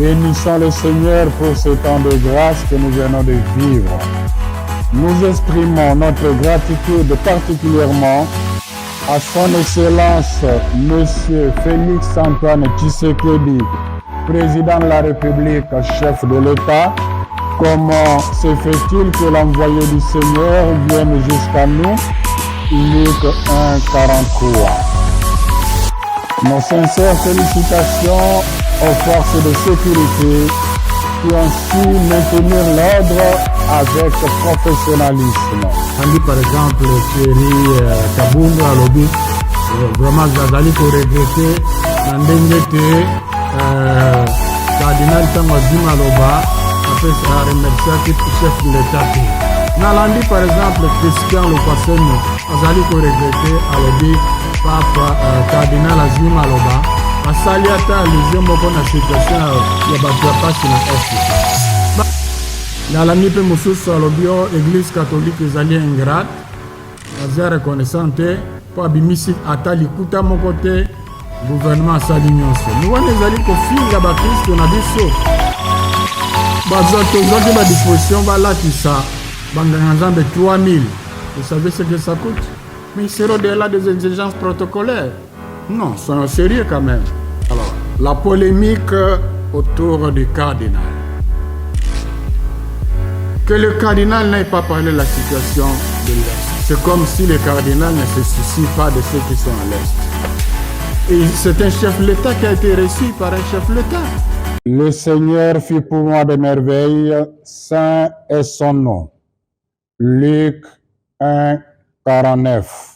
Bénissons le Seigneur pour ce temps de grâce que nous venons de vivre. Nous exprimons notre gratitude particulièrement à son Excellence Monsieur Félix Antoine Tshisekedi, président de la République, chef de l'État. Comment se fait-il que l'envoyé du Seigneur vienne jusqu'à nous? Luc 1,43. Nos sincères félicitations aux forces de sécurité qui ont su maintenir l'ordre avec professionnalisme. Andi par exemple Thierry Kabunga alobi vraiment zazali ko regretter na ndenge te cardinal ntango azima aloba apesa remerciaki chef de l'état te. Nalandi par exemple Christian Lukaseno azali ko regretter alobi papa cardinal azima aloba asali ata allusion moko na situation ya bato ya pasi na est. Nalandi mpe mosusu alobi o église catholique ezali ingrate aza reconnaissant te mpo abimisi ata likuta moko te gouvernement asali nyonso. Wana ezali kofinga bakristo na biso tozwaki badisposition balatisa banganga nzambe 3000. Vous savez ce que ça coûte? Mais c'est au-delà des exigences protocolaires. Non, soyons sérieux quand même. Alors, la polémique autour du cardinal. Que le cardinal n'ait pas parlé de la situation de l'Est. C'est comme si le cardinal ne se soucie pas de ceux qui sont à l'Est. Et c'est un chef de l'État qui a été reçu par un chef de l'État. Le Seigneur fit pour moi des merveilles, saint est son nom. Luc 1,49.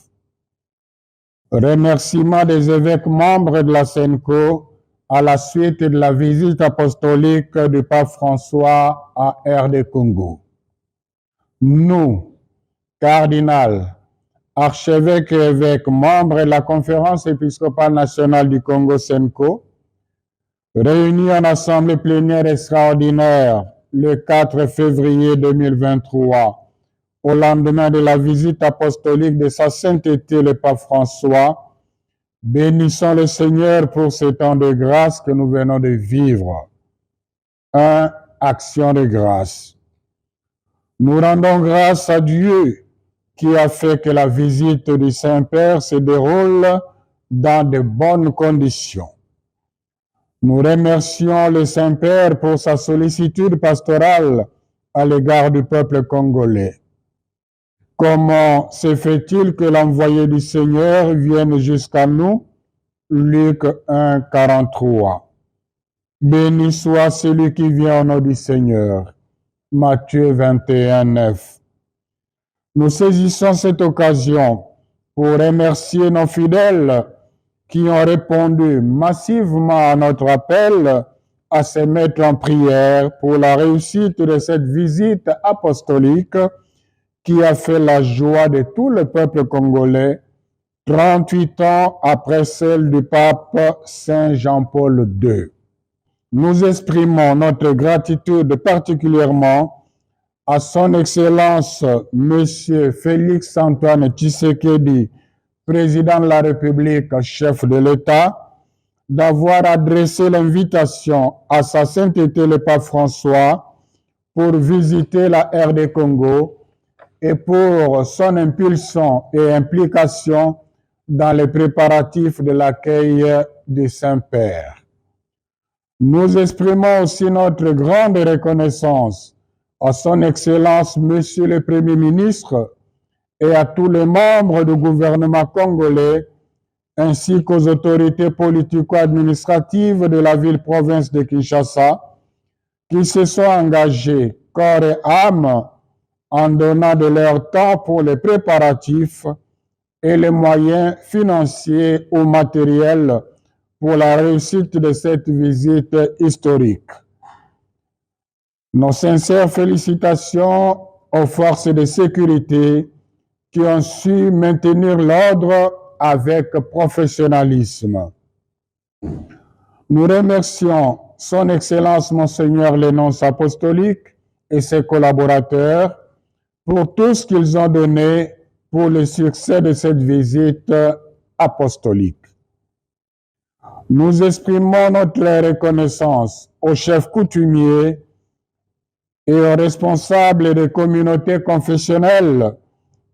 Remerciement des évêques membres de la SENCO à la suite de la visite apostolique du pape François à RD Congo. Nous, cardinal, archevêques et évêques membres de la conférence épiscopale nationale du Congo SENCO, réunis en assemblée plénière extraordinaire le 4 février 2023, au lendemain de la visite apostolique de sa sainteté le pape François, bénissons le Seigneur pour ce temps de grâce que nous venons de vivre. 1. Action de grâce. Nous rendons grâce à Dieu qui a fait que la visite du Saint-Père se déroule dans de bonnes conditions. Nous remercions le Saint-Père pour sa sollicitude pastorale à l'égard du peuple congolais. Comment se fait-il que l'envoyé du Seigneur vienne jusqu'à nous? Luc 1,43. Béni soit celui qui vient au nom du Seigneur. Matthieu 21,9. Nous saisissons cette occasion pour remercier nos fidèles qui ont répondu massivement à notre appel à se mettre en prière pour la réussite de cette visite apostolique qui a fait la joie de tout le peuple congolais 38 ans après celle du pape Saint Jean-Paul II. Nous exprimons notre gratitude particulièrement à son Excellence Monsieur Félix Antoine Tshisekedi, président de la République, chef de l'État, d'avoir adressé l'invitation à sa sainteté le pape François pour visiter la RD Congo et pour son impulsion et implication dans les préparatifs de l'accueil du Saint-Père. Nous exprimons aussi notre grande reconnaissance à son Excellence Monsieur le Premier ministre et à tous les membres du gouvernement congolais ainsi qu'aux autorités politico-administratives de la ville-province de Kinshasa qui se sont engagés corps et âme en donnant de leur temps pour les préparatifs et les moyens financiers ou matériels pour la réussite de cette visite historique. Nos sincères félicitations aux forces de sécurité qui ont su maintenir l'ordre avec professionnalisme. Nous remercions Son Excellence Monseigneur l'Énonce apostolique et ses collaborateurs pour tout ce qu'ils ont donné pour le succès de cette visite apostolique. Nous exprimons notre reconnaissance aux chefs coutumiers et aux responsables des communautés confessionnelles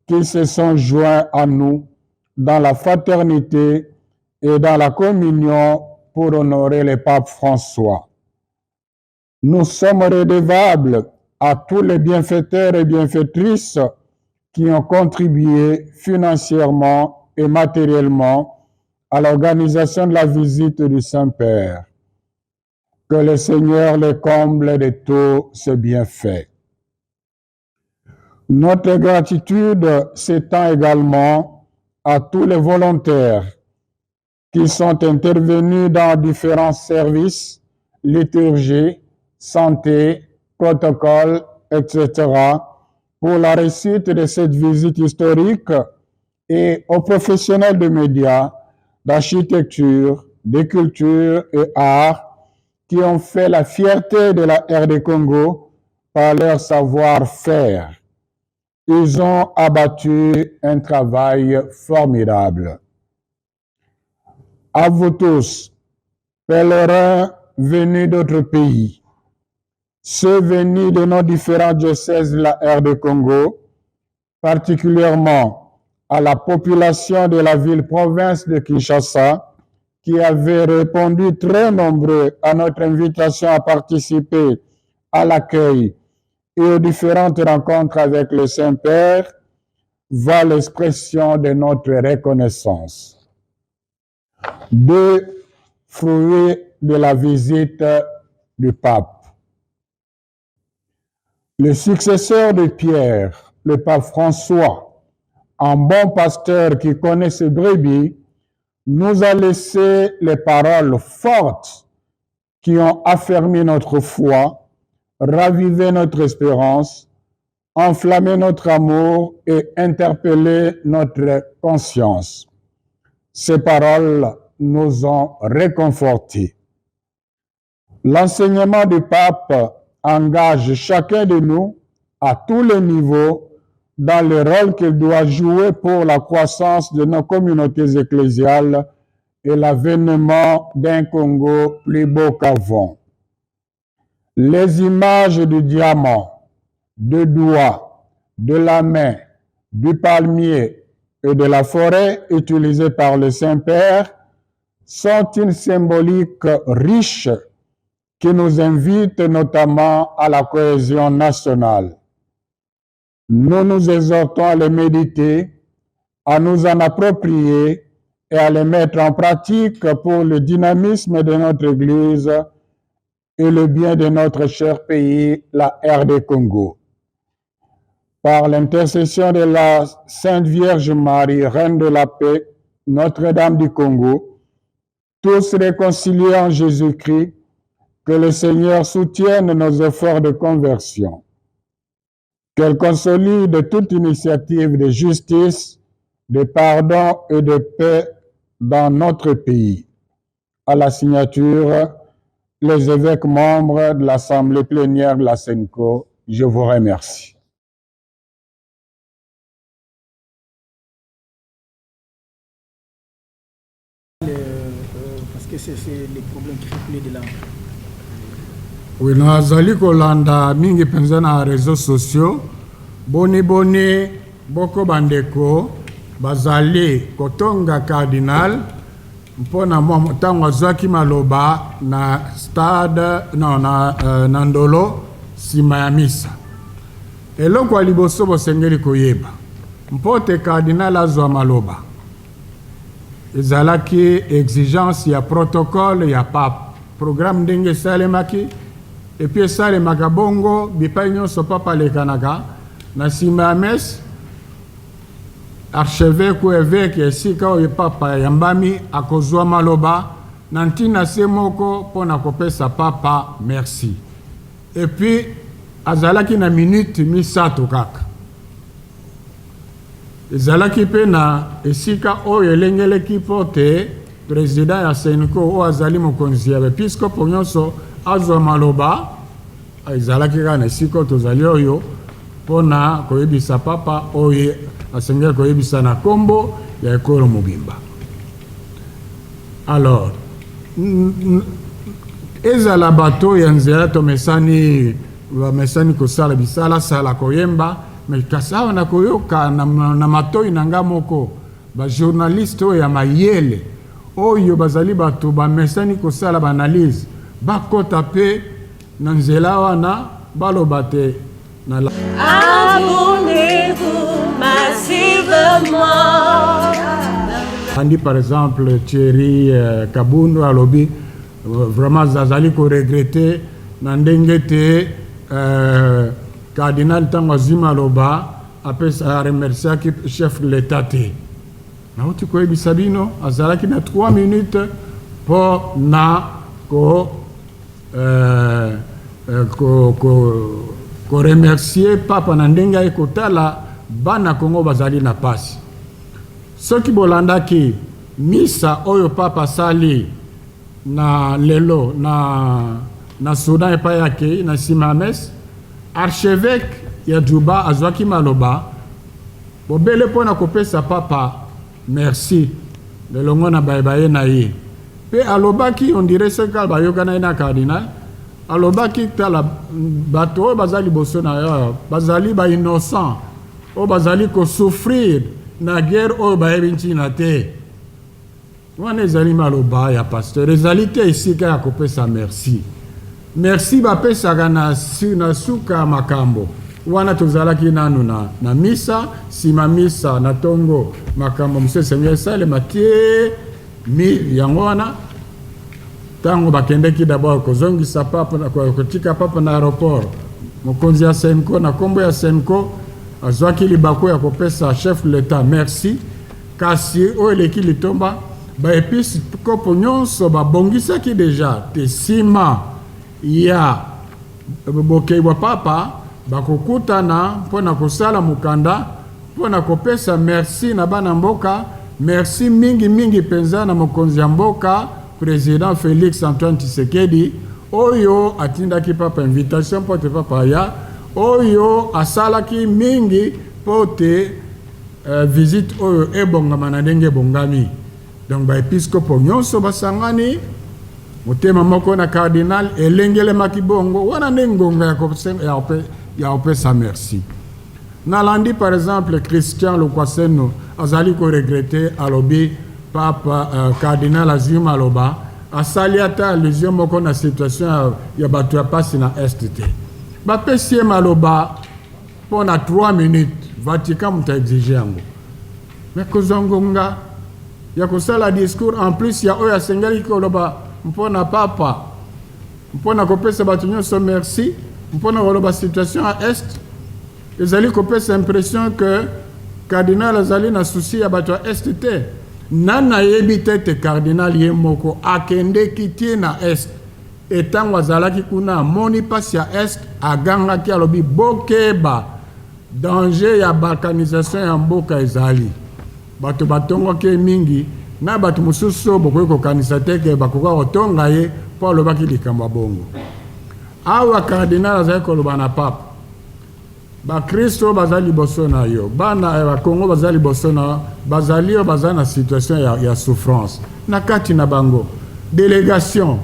qui se sont joints à nous dans la fraternité et dans la communion pour honorer le pape François. Nous sommes redevables à tous les bienfaiteurs et bienfaitrices qui ont contribué financièrement et matériellement à l'organisation de la visite du Saint-Père. Que le Seigneur les comble de tous ses bienfaits. Notre gratitude s'étend également à tous les volontaires qui sont intervenus dans différents services, liturgie, santé, protocole, etc., pour la réussite de cette visite historique, et aux professionnels de médias, d'architecture, de culture et art qui ont fait la fierté de la RD Congo par leur savoir-faire. Ils ont abattu un travail formidable. À vous tous, pèlerins venus d'autres pays, ceux venus de nos différents diocèses de la RD Congo, particulièrement à la population de la ville-province de Kinshasa, qui avait répondu très nombreux à notre invitation à participer à l'accueil et aux différentes rencontres avec le Saint-Père, va l'expression de notre reconnaissance. Deux fruits de la visite du pape. Le successeur de Pierre, le pape François, un bon pasteur qui connaît ses brebis, nous a laissé les paroles fortes qui ont affermi notre foi, ravivé notre espérance, enflammé notre amour et interpellé notre conscience. Ces paroles nous ont réconfortés. L'enseignement du pape engage chacun de nous à tous les niveaux dans le rôle qu'il doit jouer pour la croissance de nos communautés ecclésiales et l'avènement d'un Congo plus beau qu'avant. Les images du diamant, du doigt, de la main, du palmier et de la forêt utilisées par le Saint-Père sont une symbolique riche qui nous invite notamment à la cohésion nationale. Nous nous exhortons à les méditer, à nous en approprier et à les mettre en pratique pour le dynamisme de notre Église et le bien de notre cher pays, la RD Congo. Par l'intercession de la Sainte Vierge Marie, Reine de la paix, Notre-Dame du Congo, tous réconciliés en Jésus-Christ, que le Seigneur soutienne nos efforts de conversion. Qu'elle consolide toute initiative de justice, de pardon et de paix dans notre pays. À la signature, les évêques membres de l'Assemblée plénière de la SENCO, je vous remercie. Parce que c'est les problèmes qui font de là. Oui, nazali kolanda mingi penza na réseaux sociaux boni boko bandeko bazali kotonga cardinal mpona ntango azwaki maloba na stade na ndolo nsima ya misa. Eloko ya liboso bosengeli koyeba mpo te cardinal azwa maloba ezalaki exigence ya protocole ya pape programme ndenge esalemaki epuis esalemaka bongo bipai nyonso papa alekanaka na nsima ya mese archevêque ou évêque esika oyo papa yambami akozwa maloba na ntina se moko mpona kopesa papa merci. Epuis azalaki na minute misato kaka. Ezalaki mpe na esika oyo elengeleki mpo te président ya Senko oyo azali mokonzi ya bepiskopo nyonso azwa maloba ezalaki kaka na esika oyo tozali oyo mpona koyebisa papa oyo asengeli koyebisa na kombo ya ekolo mobimba. Alors ezala bato ya nzela tomesani bamesani kosala bisala sala koyemba me kasi awa na koyoka na matoi na nga moko bajournaliste oyo ya mayele oyo bazali bato bamesani kosala baanalyse bakota mpe na nzela wana baloba te na Abonnez-vous massivement. andi par exemple Thierry Kabundu alobi vraiment zazali ko regretter na ndenge te cardinal ntango azwima aloba apesa remerciaki chef de l'état te nauti koyebisa bino azalaki na 3 minutes mpo na koremercie papa na ndenge aye kotala bana Kongo bazali na pasi. Soki bolandaki misa oyo papa asali na lelo na Sudan epai yake na Simames, archevêque ya Juba azwaki maloba bobele mpona kopesa papa merci lelongo na baye na ye pe alobaki on dirait ce que bayokana na cardinal alobaki tala bato oyo bazali liboso na yo bazali ba innocent oyo bazali kosouffrir na guerre oyo bayebi ntina te wana ezali maloba ya pasteur ezali te esika ya kopesa merci merci bapesaka na suka makambo wana tozalaki nanu na misa sima misa na tongo makambo msesemi esalema tie mi yango wana ntango bakendeki d'abord kozongisa papa kotika papa na aéroport mokonzi ya Senko na kombo ya Senko azwaki libako ya kopesa chef de l'état merci kasi oyo eleki litomba baepiskopo nyonso babongisaki deja te nsima ya bokei bwa papa bakokutana mpona kosala mokanda mpona kopesa merci na bana mboka merci mingi mpenza na mokonzi ya mboka président Félix Antoine Tshisekedi oyo atindaki papa invitation mpo te papa ya oyo asalaki mingi mpo te visite oyo ebongama na ndenge ebongami. Donc baepiskopo nyonso basangani motema moko na cardinal elengelemaki bongo wana nde ngonga ya kopesa merci. Nalandi par exemple Christian Lukwaseno azali ko regretter alobi papa cardinal azima aloba asali ata allusion moko na situation ya bato ya pasi na est te bapesi ye maloba mpo na 3 minutes Vatican muta exige yango me kozongonga ya kosala discours en plus ya oyo asengeli koloba mpona papa mpona kopesa bato nyonso merci mpona koloba situation à est ezali kopesa impression que cardinal azali na souci ya bato ya est te nana yebi tete cardinal ye moko akendeki tie na est etango azalaki kuna amoni pasi ya est agangaki alobi bokeba danger ya balkanisation ya mboka ezali bato batongoki mingi na bato mosusu bokoki kokanisa te ke bakoka kotonga ye mpo alobaki likambo ya bongo awa cardinal azali koloba na papa bakristo bazali liboso na yo bana bakongo bazali liboso na bazali oyo bazali na situation ya souffrance na kati na bango délégation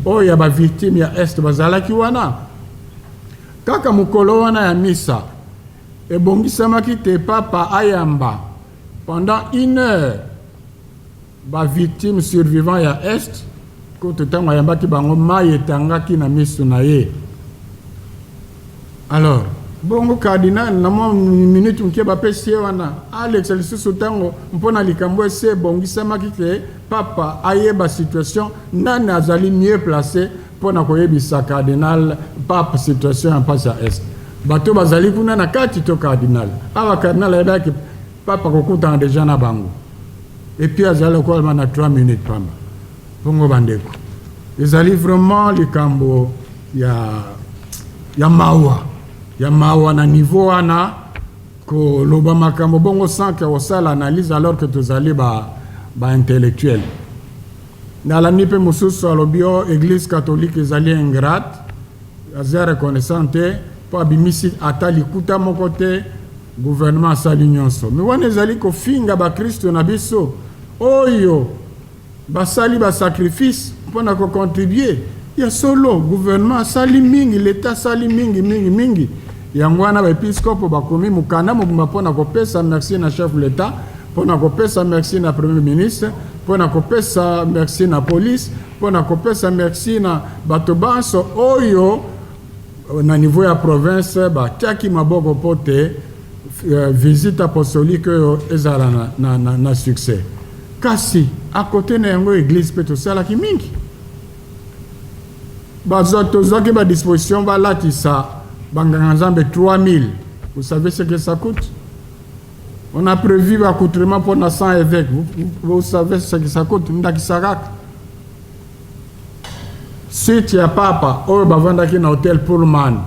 oyo ya bavictime ya est bazalaki wana kaka mokolo wana ya misa ebongisamaki te papa ayamba pendant 1 heure bavictime survivant ya est kote ntango ayambaki bango mai etangaki na miso na ye. Alors bongo cardinal na mwa minute mke bapesi ye wana alex lisusu ntango mpona likambo ese ebongisamaki te papa ayeba situation nani azali mieux placé mpona koyebisa cardinal pape situation ya mpasi ya est bato bazali kuna na kati to cardinal awa cardinal ayebaki papa kokutana deja na bango epuis azali lokola na 3 minutes pamba bongo bandeko ezali vraiment likambo ya mawa na niveau wana koloba makambo bongo sans que osala analyse alors que tozali ba intellectuel nalandi mpe mosusu alobi o église catholique ezali ingrate aza reconnaissant te mpo abimisi ata likuta moko te gouvernement asali nyonso me wana ezali kofinga bakristo na biso oyo basali basacrifice mpona kocontribue ya solo gouvernement sali mingi l'état sali mingi yango wana baepiskopo bakomi mokanda mobimba mpona kopesa merci na chef l'état, mpona kopesa merci na premier ministre, mpona kopesa merci na police, mpona kopesa merci na bato banso oyo na niveau ya province batiaki maboko po te visite apostolique oyo ezala na succès. Kasi à côté na yango église mpe tosalaki mingi tozwaki badisposition balatisa banganga nzambe 3000. Vous savez ce que ça coûte? On a prévu l'accoutrement pour 100 évêques. Vous savez ce que ça coûte? Ndakisarak. Si tu as papa, ou bavandaki na hôtel Pullman,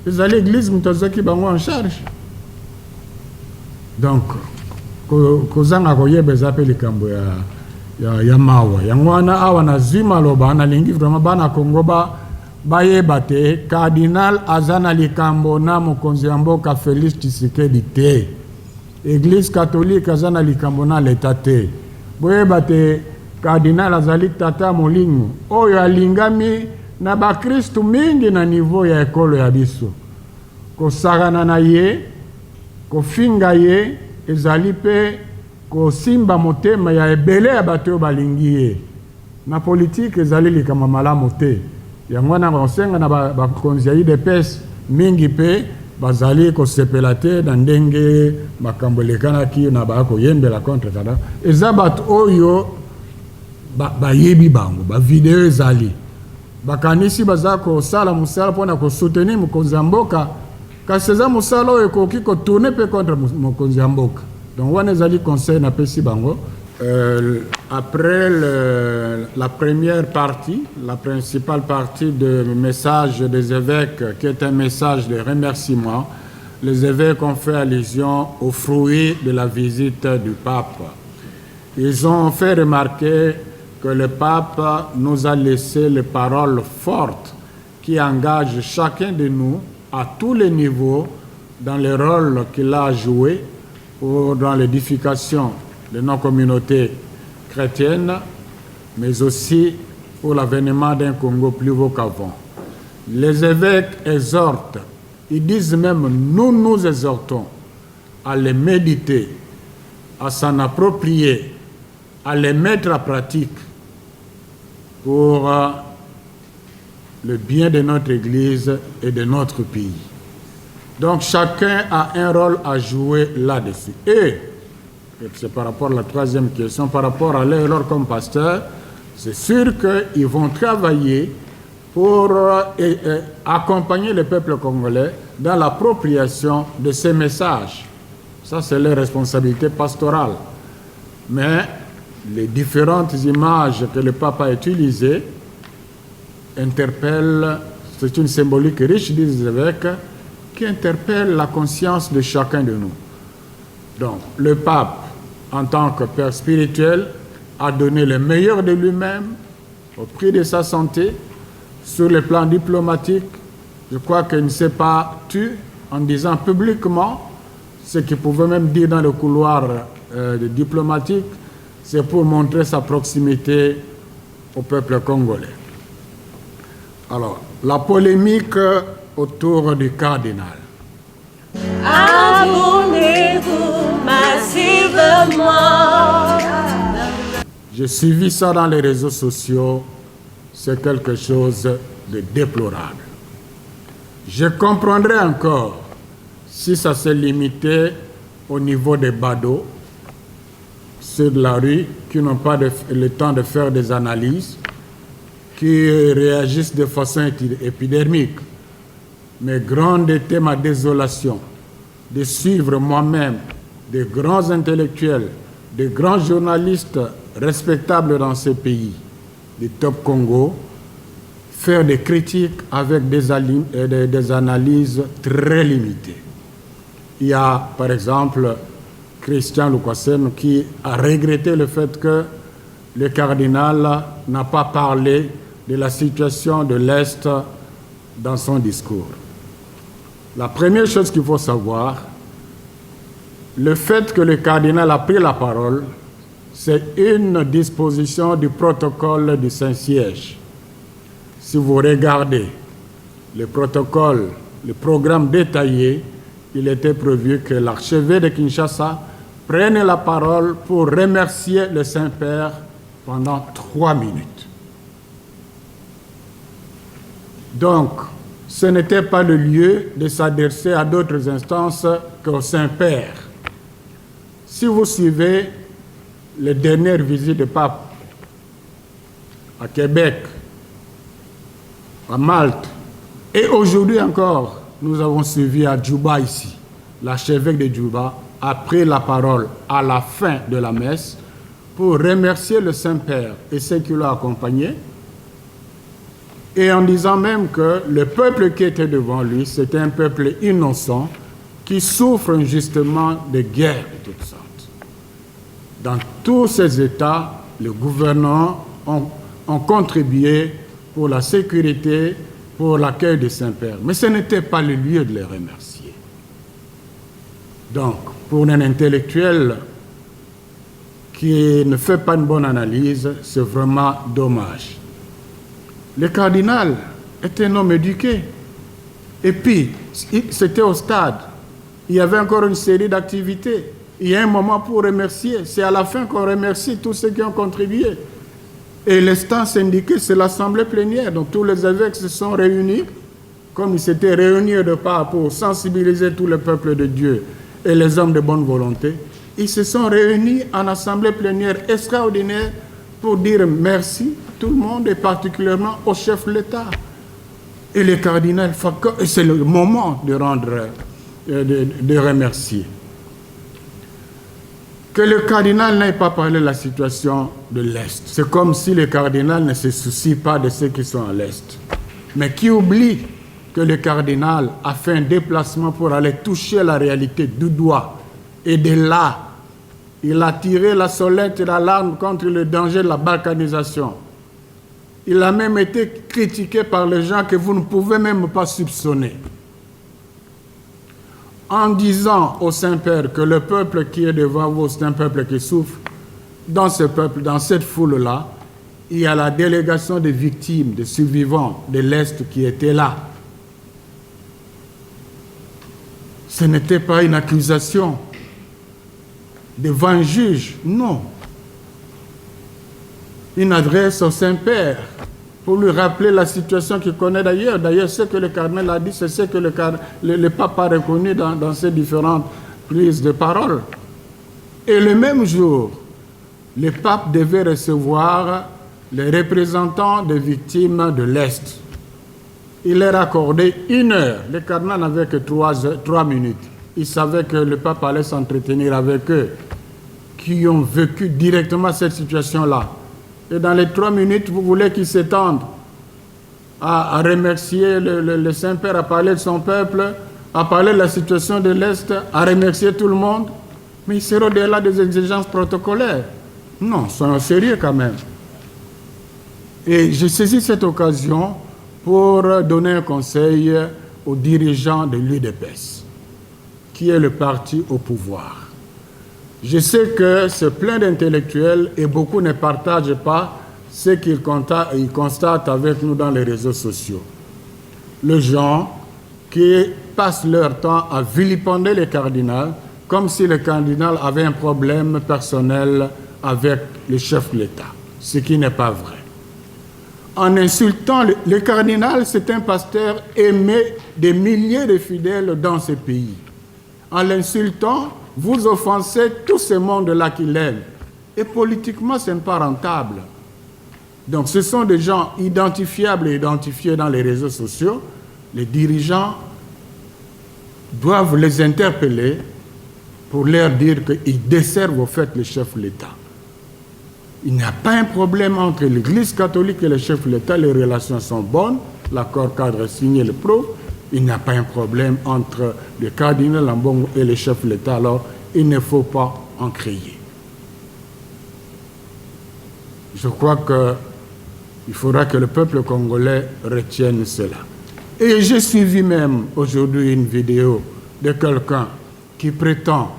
ils allaient l'église, mutazaki bango en charge. Donc, kozanga koyeba zape likambo ya mawa. Yango wana awa na zima loba na lingi vraiment bana Congo bayeba te cardinal azana likambo na mokonzi ya mboka Félix Tshisekedi te. Église catholique azana likambo na leta te. Boyeba te cardinal azali tata molingo oyo alingami na bakristu mingi na niveau ya ekolo ya biso. Kosagana na ye, kofinga ye, ezali pe kosimba motema ya ebele ya bato balingi ye. Na politique ezali likambo malamu te. Yango na basenga na bakonzi ya UDPS mingi pe bazali kosepela te na ndenge makambo elekanaki na bakoyembela contre tada. Eza bato oyo bayebi bango bavideo ezali bakanisi baza kosala mosala mpona kosoutenir mokonzi ya mboka kasi eza mosala oyo ekoki kotourne mpe contre mokonzi ya mboka. Donc wana ezali conseil napesi bango. Après la première partie, la principale partie du message des évêques, qui est un message de remerciement, les évêques ont fait allusion aux fruits de la visite du pape. Ils ont fait remarquer que le pape nous a laissé les paroles fortes qui engagent chacun de nous à tous les niveaux dans le rôle qu'il a joué dans l'édification de nos communautés chrétiennes, mais aussi pour l'avènement d'un Congo plus beau qu'avant. Les évêques exhortent, ils disent même, nous exhortons à les méditer, à s'en approprier, à les mettre en pratique pour le bien de notre Église et de notre pays. Donc chacun a un rôle à jouer là-dessus. Et c'est par rapport à la troisième question, par rapport à leur rôle comme pasteur, c'est sûr qu'ils vont travailler pour accompagner le peuple congolais dans l'appropriation de ces messages. Ça, c'est leur responsabilité pastorale. Mais les différentes images que le pape a utilisées interpellent, c'est une symbolique riche des évêques qui interpelle la conscience de chacun de nous. Donc, le pape, en tant que père spirituel, a donné le meilleur de lui-même au prix de sa santé. Sur le plan diplomatique, je crois qu'il ne s'est pas tu en disant publiquement ce qu'il pouvait même dire dans le couloir diplomatique, c'est pour montrer sa proximité au peuple congolais. Alors, la polémique autour du cardinal. Abonnez-vous massivement. J'ai suivi ça dans les réseaux sociaux, c'est quelque chose de déplorable. Je comprendrais encore si ça s'est limité au niveau des badauds, ceux de la rue qui n'ont pas le temps de faire des analyses, qui réagissent de façon épidermique. Mais grande était ma désolation de suivre moi-même des grands intellectuels, des grands journalistes respectables dans ces pays, du top Congo, faire des critiques avec des analyses très limitées. Il y a, par exemple, Christian Lukwasen qui a regretté le fait que le cardinal n'a pas parlé de la situation de l'Est dans son discours. La première chose qu'il faut savoir, le fait que le cardinal a pris la parole, c'est une disposition du protocole du Saint-Siège. si vous regardez le protocole, le programme détaillé, il était prévu que l'archevêque de Kinshasa prenne la parole pour remercier le Saint-Père pendant 3 minutes. Donc, ce n'était pas le lieu de s'adresser à d'autres instances qu'au Saint-Père. Si vous suivez les dernières visites du pape à Québec, à Malte, et aujourd'hui encore, nous avons suivi à Djouba ici. L'archevêque de Djouba a pris la parole à la fin de la messe pour remercier le Saint-Père et ceux qui l'ont accompagné, et en disant même que le peuple qui était devant lui, c'était un peuple innocent qui souffre injustement de guerres de toutes sortes. Dans tous ces États, les gouvernants ont contribué pour la sécurité, pour l'accueil du Saint-Père. Mais ce n'était pas le lieu de les remercier. Donc, pour un intellectuel qui ne fait pas une bonne analyse, c'est vraiment dommage. Le cardinal est un homme éduqué. Et puis, c'était au stade. Il y avait encore une série d'activités. Il y a un moment pour remercier. C'est à la fin qu'on remercie tous ceux qui ont contribué. Et l'instance indiquée, c'est l'assemblée plénière. Donc tous les évêques se sont réunis, comme ils s'étaient réunis de part pour sensibiliser tout le peuple de Dieu et les hommes de bonne volonté. Ils se sont réunis en assemblée plénière extraordinaire pour dire merci à tout le monde et particulièrement au chef de l'État. Et le cardinal Foucault, et c'est le moment de rendre, de remercier. Que le cardinal n'ait pas parlé de la situation de l'Est. C'est comme si le cardinal ne se soucie pas de ceux qui sont à l'Est. Mais qui oublie que le cardinal a fait un déplacement pour aller toucher la réalité du doigt. Et de là, il a tiré la sonnette et l'alarme contre le danger de la balkanisation. Il a même été critiqué par les gens que vous ne pouvez même pas soupçonner. En disant au Saint-Père que le peuple qui est devant vous, c'est un peuple qui souffre, dans ce peuple, dans cette foule-là, il y a la délégation des victimes, des survivants de l'Est qui étaient là. Ce n'était pas une accusation devant un juge, non. Une adresse au Saint-Père pour lui rappeler la situation qu'il connaît d'ailleurs. D'ailleurs, ce que le cardinal a dit, c'est ce que le pape a reconnu dans ses différentes prises de parole. Et le même jour, le pape devait recevoir les représentants des victimes de l'Est. Il leur a accordé 1 heure. Le cardinal n'avait que 3 minutes. Il savait que le pape allait s'entretenir avec eux, qui ont vécu directement cette situation-là. Et dans les 3 minutes, vous voulez qu'ils s'étendent à remercier le Saint-Père, à parler de son peuple, à parler de la situation de l'Est, à remercier tout le monde. Mais ils seront au-delà des exigences protocolaires. Non, soyons sérieux quand même. Et j'ai saisi cette occasion pour donner un conseil aux dirigeants de l'UDPS, qui est le parti au pouvoir. Je sais que c'est plein d'intellectuels et beaucoup ne partagent pas ce qu'ils constatent avec nous dans les réseaux sociaux. Les gens qui passent leur temps à vilipender le cardinal comme si le cardinal avait un problème personnel avec le chef de l'État, ce qui n'est pas vrai. En insultant le cardinal, c'est un pasteur aimé des milliers de fidèles dans ce pays. En l'insultant, vous offensez tout ce monde-là qu'il aime. Et politiquement, ce n'est pas rentable. Donc, ce sont des gens identifiables et identifiés dans les réseaux sociaux. Les dirigeants doivent les interpeller pour leur dire qu'ils desservent au fait le chef de l'État. Il n'y a pas un problème entre l'Église catholique et le chef de l'État. Les relations sont bonnes. L'accord cadre signé le prouve. Il n'y a pas un problème entre le cardinal Ambongo et le chef de l'État. Alors, il ne faut pas en crier. Je crois qu'il faudra que le peuple congolais retienne cela. Et j'ai suivi même aujourd'hui une vidéo de quelqu'un qui prétend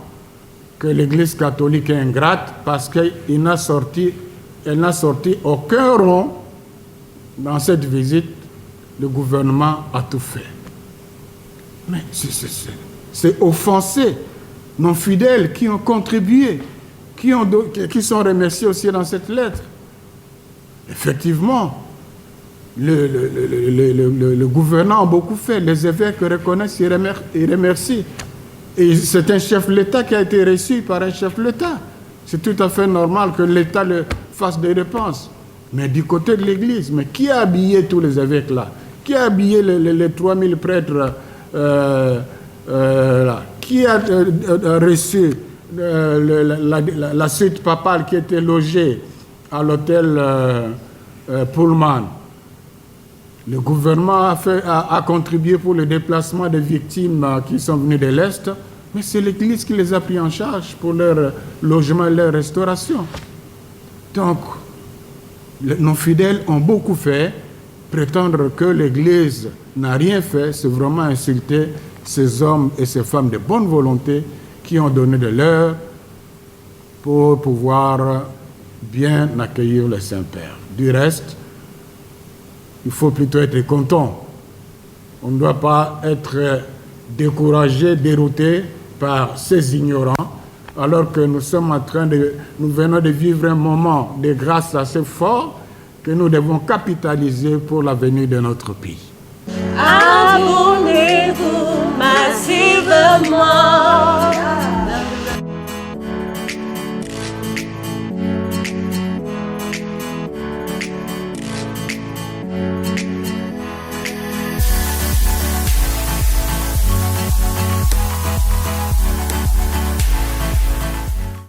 que l'Église catholique est ingrate parce qu'elle n'a sorti aucun rond dans cette visite le gouvernement a tout fait. Mais c'est offenser nos fidèles qui ont contribué, qui sont remerciés aussi dans cette lettre. Effectivement, le gouvernement a beaucoup fait, les évêques reconnaissent et remercient. Et c'est un chef de l'État qui a été reçu par un chef de l'État. C'est tout à fait normal que l'État fasse des dépenses. Mais du côté de l'Église, mais qui a habillé tous les évêques là? Qui a habillé les 3000 prêtres là? Qui a reçu la suite papale qui était logée à l'hôtel Pullman? Le gouvernement a contribué pour le déplacement des victimes qui sont venues de l'Est, mais c'est l'Église qui les a pris en charge pour leur logement et leur restauration. Donc, nos fidèles ont beaucoup fait. Prétendre que l'Église n'a rien fait, c'est vraiment insulter ces hommes et ces femmes de bonne volonté qui ont donné de leur pour pouvoir bien accueillir le Saint-Père. Du reste, il faut plutôt être content. On ne doit pas être découragé, dérouté par ces ignorants, alors que nous venons de vivre un moment de grâce assez fort que nous devons capitaliser pour l'avenir de notre pays. Abonnez-vous massivement.